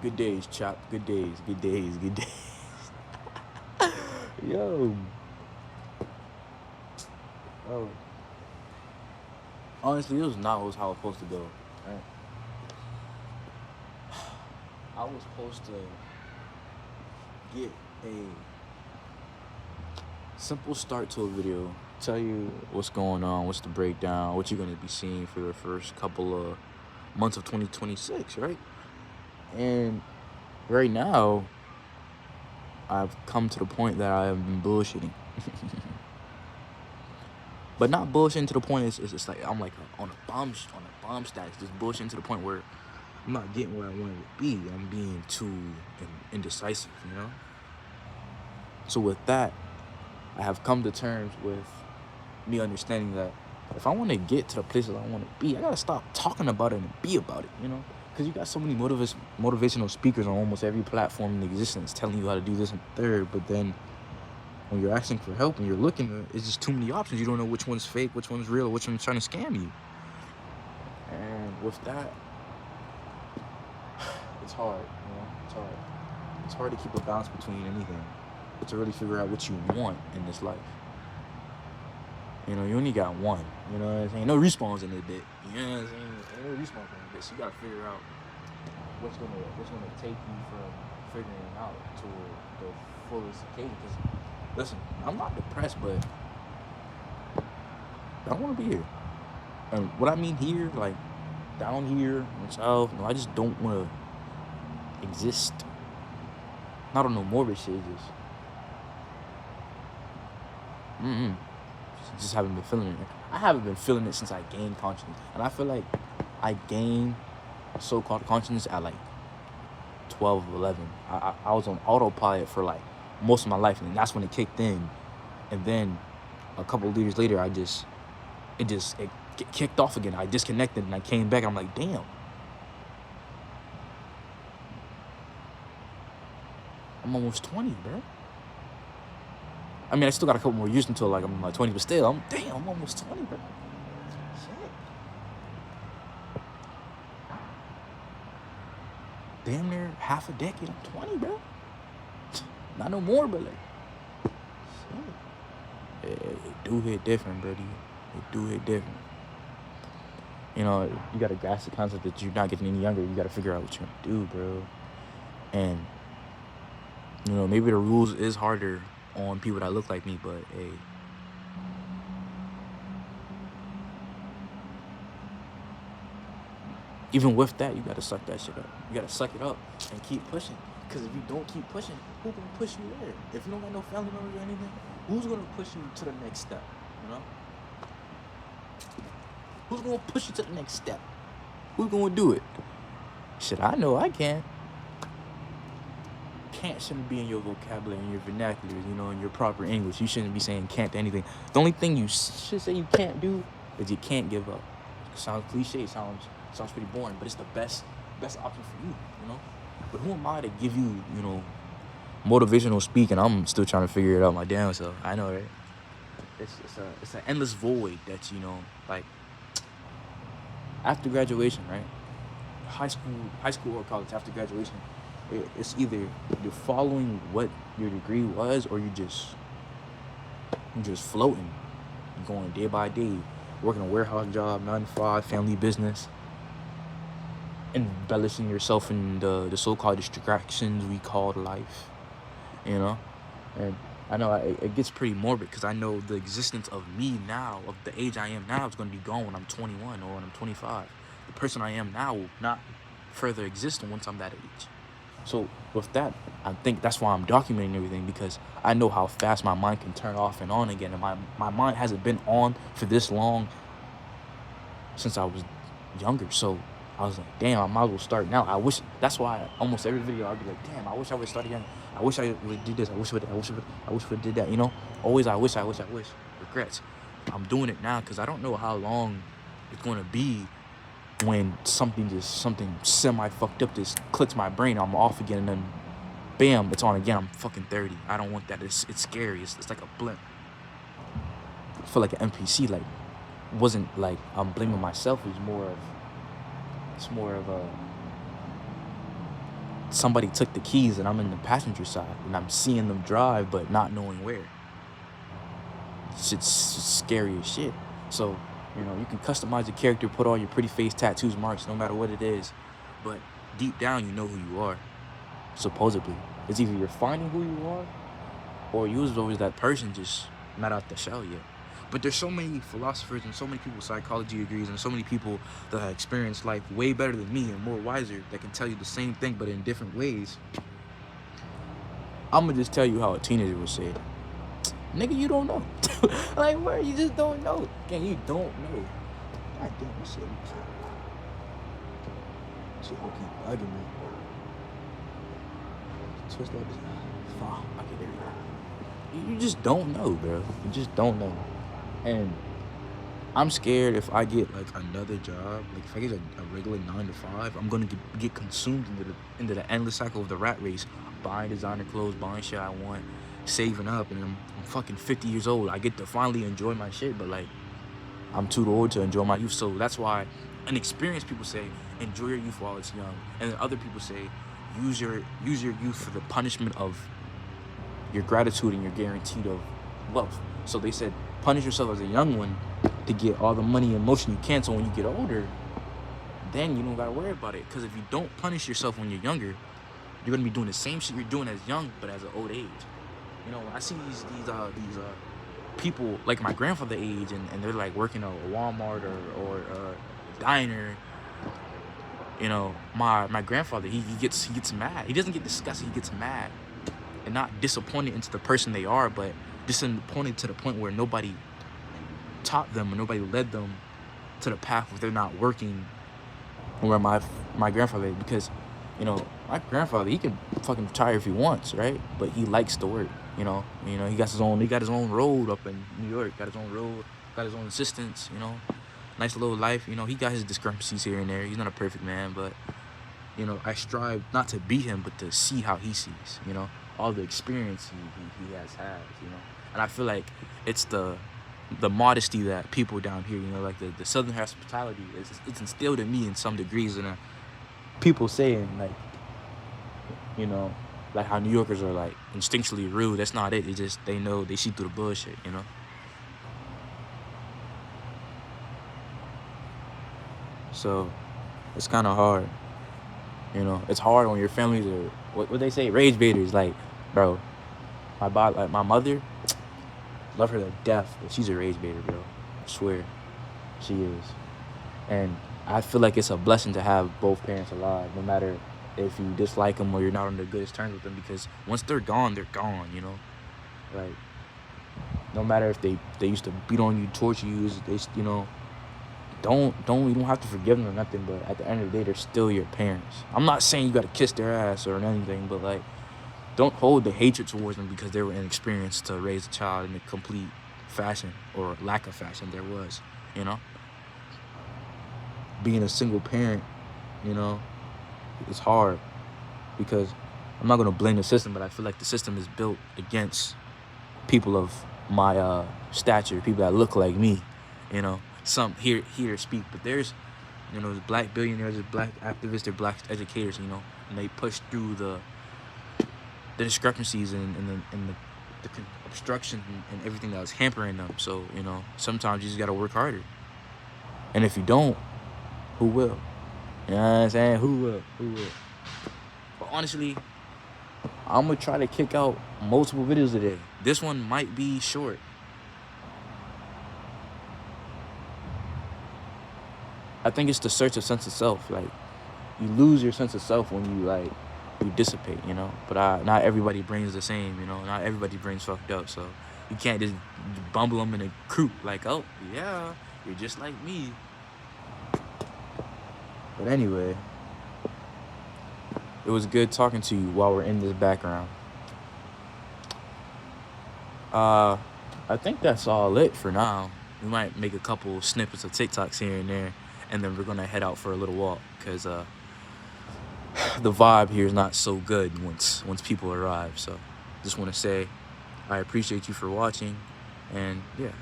Good days, chop. Good days. Good days. Good days. Yo. Oh. Honestly, this was not how it was supposed to go. Right? I was supposed to get a simple start to a video, tell you what's going on, what's the breakdown, what you're going to be seeing for the first couple of months of 2026, right? And right now, I've come to the point that I have been bullshitting. But not bullshitting to the point it's just like I'm like on a bomb status, just bullshitting to the point where I'm not getting where I wanted to be. I'm being too indecisive, you know? So with that, I have come to terms with me understanding that if I want to get to the places I want to be, I got to stop talking about it and be about it, you know? Because you got so many motivational speakers on almost every platform in existence telling you how to do this and third, but then when you're asking for help and you're looking, it's just too many options. You don't know which one's fake, which one's real, which one's trying to scam you. And with that, it's hard, you know? It's hard. It's hard to keep a balance between anything, to really figure out what you want in this life. You know, you only got one. You know what I'm saying? No respawns in this bit. You know what I'm saying? Ain't no respawns in this bit. So you gotta figure out what's gonna take you from figuring out to the fullest occasion. Because listen, I'm not depressed, but I don't want to be here. And what I mean here, like down here myself, I just don't want to exist. Not on no morbid shit, just haven't been feeling it. I haven't been feeling it since I gained consciousness, and I feel like I gained so-called consciousness at like 12, 11. I was on autopilot for like most of my life, and that's when it kicked in. And then a couple of years later, it kicked off again. I disconnected and I came back. I'm like, damn. I'm almost 20, bro. I mean, I still got a couple more years until like I'm like 20, but still, I'm almost 20, bro. Shit. Damn near half a decade. I'm 20, bro. Not no more, but like, shit. It do hit different, buddy. It do hit different. You know, you gotta grasp the concept that you're not getting any younger. You gotta figure out what you're gonna do, bro. And you know, maybe the rules is harder on people that look like me, but hey, even with that, you gotta suck that shit up. You gotta suck it up and keep pushing. Because if you don't keep pushing, who gonna push you there? If you don't got no family members or anything, who's gonna push you to the next step? You know? Who's gonna push you to the next step? Who's gonna do it? Shit, I know I can. Can't shouldn't be in your vocabulary, in your vernacular, you know, in your proper English. You shouldn't be saying can't to anything. The only thing you should say you can't do is you can't give up. It sounds cliche, sounds pretty boring, but it's the best option for you, you know? But who am I to give you, you know, motivational speak, and I'm still trying to figure it out my damn self. I know, right? It's an endless void that, you know, like after graduation, right? High school or college, after graduation, it's either you're following what your degree was, or you're just floating, going day by day, working a warehouse job, 9 to 5, family business, embellishing yourself in the so-called distractions we call life, you know. And I know it gets pretty morbid, because I know the existence of me now, of the age I am now, is going to be gone when I'm 21 or when I'm 25. The person I am now will not further exist once I'm that age. So with that, I think that's why I'm documenting everything, because I know how fast my mind can turn off and on again. And my mind hasn't been on for this long since I was younger. So I was like, damn, I might as well start now. I wish, that's why almost every video I'd be like, damn, I wish I would start again. I wish I would do this. I wish I would did that, you know? Always I wish. Regrets. I'm doing it now because I don't know how long it's going to be when something semi fucked up just clicks my brain. I'm off again, and then bam, it's on again. I'm fucking 30. I don't want that. It's scary. It's like a blimp. I feel like an NPC. Like, wasn't like I'm blaming myself. It's more of a somebody took the keys and I'm in the passenger side and I'm seeing them drive but not knowing where. Shit's scary as shit. So, you can customize your character, put all your pretty face tattoos, marks, no matter what it is. But deep down, you know who you are. Supposedly. It's either you're finding who you are, or you was always that person just not out the shell yet. But there's so many philosophers and so many people with psychology degrees and so many people that have experienced life way better than me and more wiser that can tell you the same thing but in different ways. I'm gonna just tell you how a teenager would say it. Nigga, you don't know. Like, where? You just don't know. Again, you don't know. God damn, this shit. Shit will keep bugging me. Twist that bitch. Fuck. Okay, there we go. You just don't know, bro. You just don't know. And I'm scared if I get like another job, like if I get a regular 9 to 5, I'm gonna get consumed into the endless cycle of the rat race, buying designer clothes, buying shit I want, saving up, and I'm fucking 50 years old. I get to finally enjoy my shit, but like I'm too old to enjoy my youth. So that's why inexperienced people say enjoy your youth while it's young, and then other people say use your youth for the punishment of your gratitude and your guaranteed of wealth. So they said punish yourself as a young one to get all the money and motion you can, so when you get older, then you don't gotta worry about it. Because if you don't punish yourself when you're younger, you're gonna be doing the same shit you're doing as young, but as an old age. When I see these people like my grandfather age, and they're like working at a Walmart or a diner. My grandfather, he gets mad. He doesn't get disgusted. He gets mad, and not disappointed into the person they are, but disappointed to the point where nobody taught them or nobody led them to the path where they're not working. Where my grandfather, because my grandfather, he can fucking retire if he wants, right? But he likes to work. He got his own road up in New York, got his own road, got his own assistants, nice little life. He got his discrepancies here and there. He's not a perfect man, but I strive not to be him, but to see how he sees, all the experience he has had, and I feel like it's the modesty that people down here, like the Southern hospitality, it's instilled in me in some degrees, and people saying like how New Yorkers are like instinctually rude. That's not it. They know, they see through the bullshit, So it's kind of hard, It's hard when your families are what they say, rage baiters. Like, bro, my mother, love her to death, but she's a rage baiter, bro. I swear, she is. And I feel like it's a blessing to have both parents alive, no matter if you dislike them or you're not on the goodest terms with them, because once they're gone, Like, no matter if they used to beat on you, torture you, they you don't have to forgive them or nothing, but at the end of the day, they're still your parents. I'm not saying you gotta kiss their ass or anything, but like, don't hold the hatred towards them because they were inexperienced to raise a child in a complete fashion or lack of fashion there was, Being a single parent, it's hard because I'm not gonna blame the system, but I feel like the system is built against people of my stature, people that look like me, Some here speak, but there's black billionaires, there's black activists, there's black educators, and they push through the discrepancies and the obstruction and everything that was hampering them. So sometimes you just gotta work harder, and if you don't, who will? You know what I'm saying? Who will? But honestly, I'm gonna try to kick out multiple videos today. This one might be short. I think it's the search of sense of self. Like, you lose your sense of self when you dissipate, But not everybody brains the same, Not everybody brains fucked up, so you can't just bumble them in a croup like, oh yeah, you're just like me. But anyway, it was good talking to you while we're in this background. I think that's all it for now. We might make a couple snippets of TikToks here and there, and then we're gonna head out for a little walk, because the vibe here is not so good once people arrive. So just want to say I appreciate you for watching, and yeah.